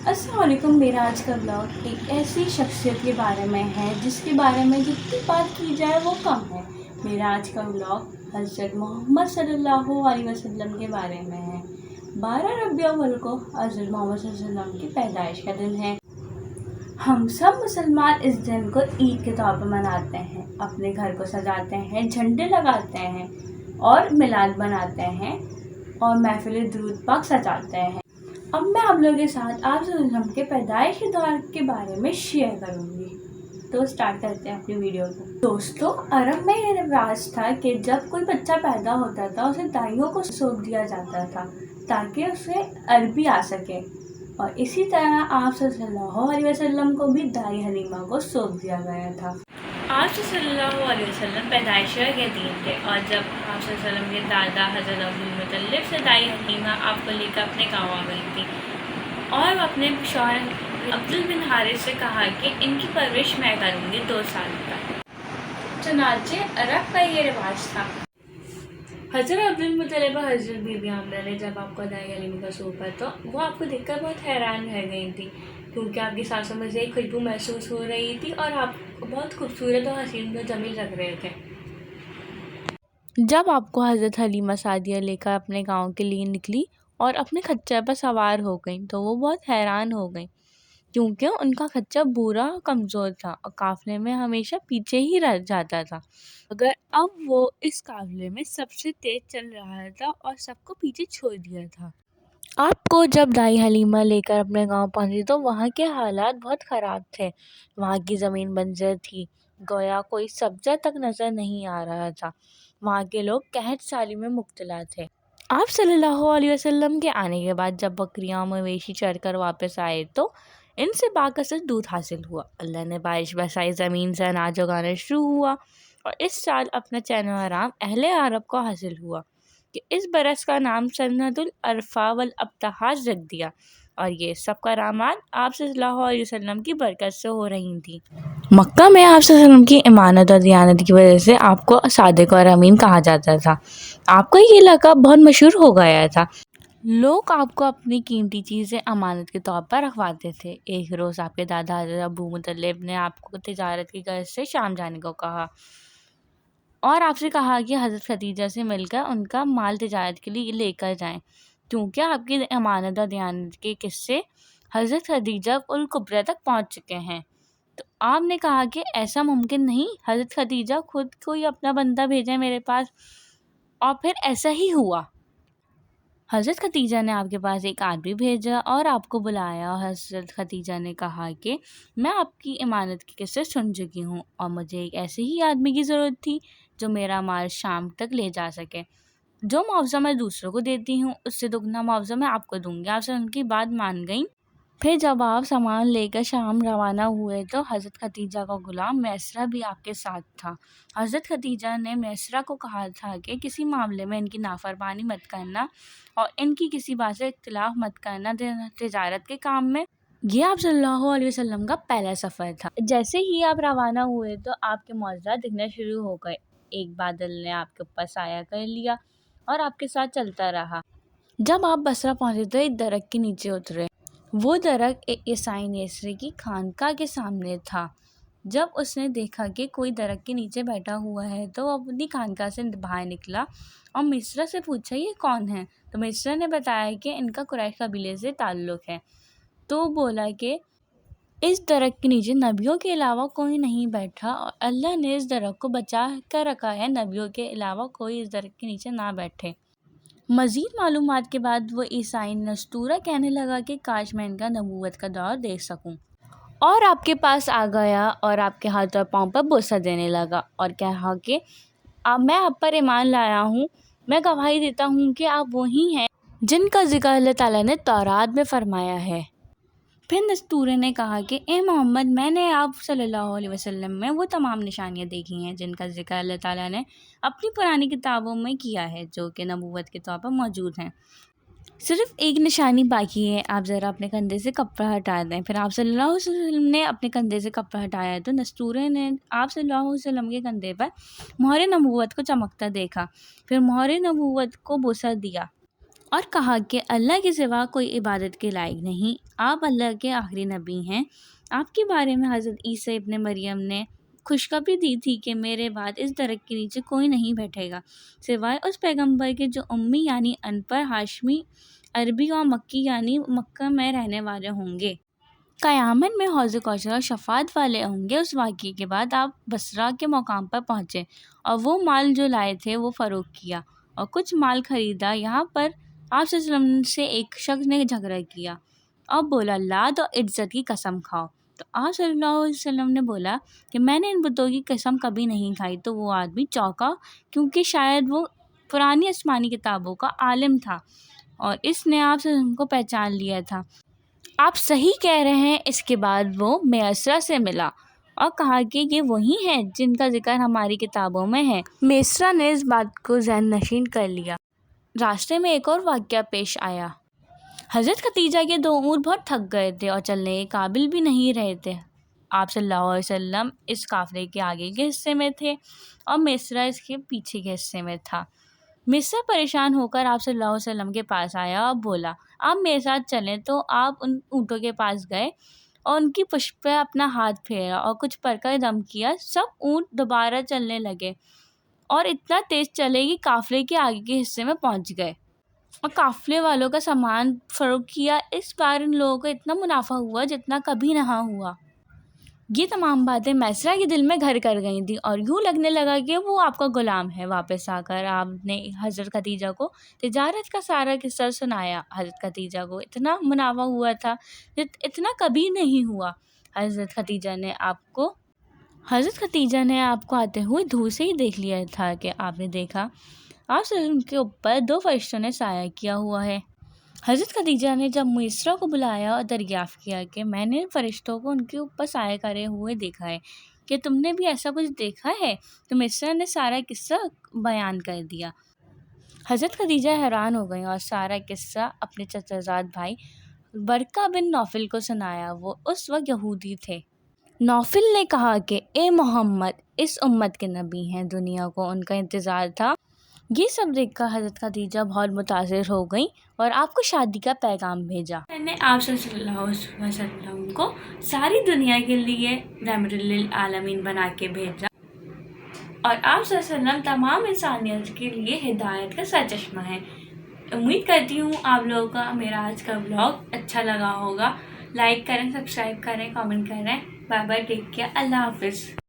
अस्सलाम वालेकुम। मेरा आज का ब्लॉग एक ऐसी शख्सियत के बारे में है जिसके बारे में जितनी बात की जाए वो कम है। मेरा आज का ब्लॉग हज़रत मोहम्मद सल्लल्लाहु अलैहि वसल्लम के बारे में है। 12 रबीउल अव्वल को हज़रत मोहम्मद सल्लल्लाहु अलैहि वसल्लम की पैदाइश का दिन है। हम सब मुसलमान इस दिन को ईद के तौर पर मनाते हैं, अपने घर को सजाते हैं, झंडे लगाते हैं और मिलाद बनाते हैं और महफिल दुरूद पाक सजाते हैं। अब मैं आप लोगों के साथ आप वसल्लम के पैदाइश के दौर के बारे में शेयर करूँगी। तो स्टार्ट करते हैं अपनी वीडियो को। दोस्तों, अरब में ये रिवाज था कि जब कोई बच्चा पैदा होता था उसे दाइयों को सौंप दिया जाता था ताकि उसे अरबी आ सके, और इसी तरह आप सल्लल्लाहु अलैहि वसल्लम को भी दाई हलीमा को सौंप दिया गया था। आप सल्लल्लाहु अलैहि वसल्लम पैदाइश के दिन थे, और जब आप सल्लल्लाहु अलैहि वसल्लम के दादा हज़रत अब्दुल मुत्तलिब से दाई हलीमा आपको लेकर अपने गाँव आ गई थी, और अपने शौहर अब्दुल बिन हारिस से कहा कि इनकी परवरिश मैं करूँगी 2 साल तक। चुनांचे अरब का ये रिवाज था। हज़रत अब्दुल मुत्तलिब और हज़रत बीबी आमना ने जब आपको दाई हलीमा का सौंपा तो वो आपको देखकर बहुत हैरान रह गई थी, क्योंकि आपकी सांसों में से एक खुशबू महसूस हो रही थी और आप बहुत खूबसूरत और हसीन और जमील लग रहे थे। जब आपको हज़रत हलीमा सादिया लेकर अपने गांव के लिए निकली और अपने खच्चर पर सवार हो गई तो वो बहुत हैरान हो गई, क्योंकि उनका खच्चर बूढ़ा कमज़ोर था और काफ़िले में हमेशा पीछे ही रह जाता था। मगर अब वो इस काफ़िले में सबसे तेज़ चल रहा था और सबको पीछे छोड़ दिया था। आपको जब दाई हलीमा लेकर अपने गांव पहुंची तो वहां के हालात बहुत ख़राब थे। वहां की ज़मीन बंजर थी, गोया कोई सब्ज़ा तक नज़र नहीं आ रहा था। वहां के लोग कहत साली में मुब्तला थे। आप सल्लल्लाहु अलैहि वसल्लम के आने के बाद जब बकरियां और मवेशी चरकर वापस आए तो इनसे बाकसर दूध हासिल हुआ। अल्लाह ने बारिश बरसाई, ज़मीन से अनाज उगाना शुरू हुआ, और इस साल अपना चैन और आराम अहले अरब को हासिल हुआ कि इस बरस का नाम सन्नतुल अरफा वल अब्तहाज रख दिया, और ये सब करामात आप सल्लल्लाहु अलैहि वसल्लम की बरकत से हो रही थी। मक्का में आप सल्लल्लाहु अलैहि वसल्लम की इमानत और दियानत की वजह से आपको सादिक और अमीन कहा जाता था। आपका ये लक़ब बहुत मशहूर हो गया था। लोग आपको अपनी कीमती चीज़ें अमानत के तौर पर रखवाते थे। एक रोज़ आपके दादा हज़रत अबू मुत्तलिब ने आपको तिजारत की गर्ज से शाम जाने को कहा और आपसे कहा कि हज़रत खदीजा से मिलकर उनका माल तिजारत के लिए लेकर जाएं, क्योंकि आपकी अमानत और दियानत के किस्से हज़रत खदीजा उल कुबरा तक पहुंच चुके हैं। तो आपने कहा कि ऐसा मुमकिन नहीं, हज़रत खदीजा खुद कोई अपना बंदा भेजें मेरे पास, और फिर ऐसा ही हुआ। हज़रत खदीजा ने आपके पास एक आदमी भेजा और आपको बुलाया, और हज़रत खदीजा ने कहा कि मैं आपकी इमानत के किस्से सुन चुकी हूँ और मुझे एक ऐसे ही आदमी की ज़रूरत थी जो मेरा माल शाम तक ले जा सके। जो मुआवजा मैं दूसरों को देती हूँ उससे दुगना मुआवजा मैं आपको दूंगी। आप सब उनकी बात मान गई। फिर जब आप सामान लेकर शाम रवाना हुए तो हज़रत खदीजा का गुलाम मैसरा भी आपके साथ था। हज़रत खदीजा ने मैसरा को कहा था कि किसी मामले में इनकी नाफरमानी मत करना और इनकी किसी बात से इख्तिलाफ मत करना तिजारत के काम में। ये आप सल्लल्लाहु अलैहि वसल्लम का पहला सफ़र था। जैसे ही आप रवाना हुए तो आपके मौजज़ात दिखने शुरू हो गए। एक बादल ने आपके ऊपर साया कर लिया और आपके साथ चलता रहा। जब आप बसरा पहुँचे तो एक दरख्त के नीचे उतरे। वो दरख्त एक ईसाई नेसरी की खानका के सामने था। जब उसने देखा कि कोई दरख्त के नीचे बैठा हुआ है तो वो अपनी खानका से बाहर निकला और मिस्रा से पूछा ये कौन है। तो मिस्रा ने बताया कि इनका कुरैश कबीले से ताल्लुक़ है। तो बोला कि इस दरख्त के नीचे नबियों के अलावा कोई नहीं बैठा और अल्लाह ने इस दरख्त को बचा कर रखा है, नबियों के अलावा कोई इस दरख्त के नीचे ना बैठे। मज़ीद मालूमात के बाद वो ईसाई नस्तूरा कहने लगा कि काश मैं इनका नबूवत का दौर देख सकूं, और आपके पास आ गया और आपके हाथ और पाँव पर बोसा देने लगा और कहा कि मैं आप पर ईमान लाया हूँ। मैं गवाही देता हूँ कि आप वही हैं जिनका जिक्र अल्लाह ताला ने तौरात में फरमाया है। फिर नस्तूरे ने कहा कि ए मोहम्मद, मैंने आप सल्लल्लाहु अलैहि वसल्लम में वो तमाम निशानियाँ देखी हैं जिनका जिक्र अल्लाह ताला ने अपनी पुरानी किताबों में किया है, जो कि नबूवत के तौर पर मौजूद हैं। सिर्फ एक निशानी बाकी है, आप ज़रा अपने कंधे से कपड़ा हटा दें। फिर आप सल्लल्लाहु अलैहि वसल्लम ने अपने कंधे से कपड़ा हटाया तो नस्तूरे ने आप सल्लल्लाहु अलैहि वसल्लम के कंधे पर मोहर नबूवत को चमकता देखा। फिर मोहर नबूवत को बोसा दिया। اور کہا کہ اللہ کے سوا کوئی عبادت کے لائق نہیں، آپ اللہ کے آخری نبی ہیں۔ آپ کے بارے میں حضرت عیسیٰ ابن مریم نے خوشخبری دی تھی کہ میرے بعد اس درخت کے نیچے کوئی نہیں بیٹھے گا سوائے اس پیغمبر کے جو امی یعنی ان پڑھ، ہاشمی، عربی اور مکی یعنی مکہ میں رہنے والے ہوں گے۔ قیامت میں حوض کوثر اور شفاعت والے ہوں گے۔ اس واقعے کے بعد آپ بصرہ کے مقام پر پہنچے اور وہ مال جو لائے تھے وہ فروخت کیا اور کچھ مال خریدا۔ یہاں پر آپ صلی اللہ علیہ وسلم سے ایک شخص نے جھگڑا کیا اور بولا لات اور عزت کی قسم کھاؤ، تو آپ صلی اللہ علیہ وسلم نے بولا کہ میں نے ان بتوں کی قسم کبھی نہیں کھائی۔ تو وہ آدمی چونکا کیونکہ شاید وہ پرانی آسمانی کتابوں کا عالم تھا اور اس نے آپ صلی اللہ علیہ وسلم کو پہچان لیا تھا۔ آپ صحیح کہہ رہے ہیں۔ اس کے بعد وہ میسرہ سے ملا اور کہا کہ یہ وہی ہیں جن کا ذکر ہماری کتابوں میں ہے۔ میسرہ نے اس بات کو ذہن نشین کر لیا۔ راستے میں ایک اور واقعہ پیش آیا۔ حضرت خدیجہ کے 2 اونٹ بہت تھک گئے تھے اور چلنے کے قابل بھی نہیں رہے تھے۔ آپ صلی اللہ علیہ وسلم اس قافلے کے آگے کے حصے میں تھے اور میسرہ اس کے پیچھے کے حصے میں تھا۔ میسرہ پریشان ہو کر آپ صلی اللہ علیہ وسلم کے پاس آیا اور بولا آپ میرے ساتھ چلیں۔ تو آپ ان اونٹوں کے پاس گئے اور ان کی پشت پہ اپنا ہاتھ پھیرا اور کچھ پڑھ کر دم کیا۔ سب اونٹ دوبارہ چلنے لگے اور اتنا تیز چلے کہ قافلے کے آگے کے حصے میں پہنچ گئے اور قافلے والوں کا سامان فروخت کیا۔ اس بار ان لوگوں کو اتنا منافع ہوا جتنا کبھی نہ ہوا۔ یہ تمام باتیں میسرہ کے دل میں گھر کر گئی تھیں اور یوں لگنے لگا کہ وہ آپ کا غلام ہے۔ واپس آ کر آپ نے حضرت خدیجہ کو تجارت کا سارا قصہ سنایا۔ حضرت خدیجہ کو اتنا منافع ہوا تھا اتنا کبھی نہیں ہوا۔ حضرت خدیجہ نے آپ کو آتے ہوئے دور سے ہی دیکھ لیا تھا کہ آپ نے دیکھا آپ سے ان کے اوپر 2 فرشتوں نے سایہ کیا ہوا ہے۔ حضرت خدیجہ نے جب میسرہ کو بلایا اور دریافت کیا کہ میں نے فرشتوں کو ان کے اوپر سایہ کرے ہوئے دیکھا ہے، کہ تم نے بھی ایسا کچھ دیکھا ہے؟ تو میسرہ نے سارا قصہ بیان کر دیا۔ حضرت خدیجہ حیران ہو گئی اور سارا قصہ اپنے چچا زاد بھائی ورقہ بن نوفل کو سنایا۔ وہ اس وقت یہودی تھے۔ نوفل نے کہا کہ اے محمد اس امت کے نبی ہیں، دنیا کو ان کا انتظار تھا۔ یہ سب دیکھ کر حضرت خدیجہ بہت متاثر ہو گئیں اور آپ کو شادی کا پیغام بھیجا۔ میں نے آپ صلی اللہ علیہ وسلم کو ساری دنیا کے لیے رحمت للعالمین بنا کے بھیجا اور آپ صلی اللہ علیہ وسلم تمام انسانیت کے لیے ہدایت کا سرچشمہ ہیں۔ امید کرتی ہوں آپ لوگوں کا میرا آج کا بلاگ اچھا لگا ہوگا۔ لائک کریں، سبسکرائب کریں، کامنٹ کریں۔ بائے بائے، ٹیک کیئر، اللہ حافظ۔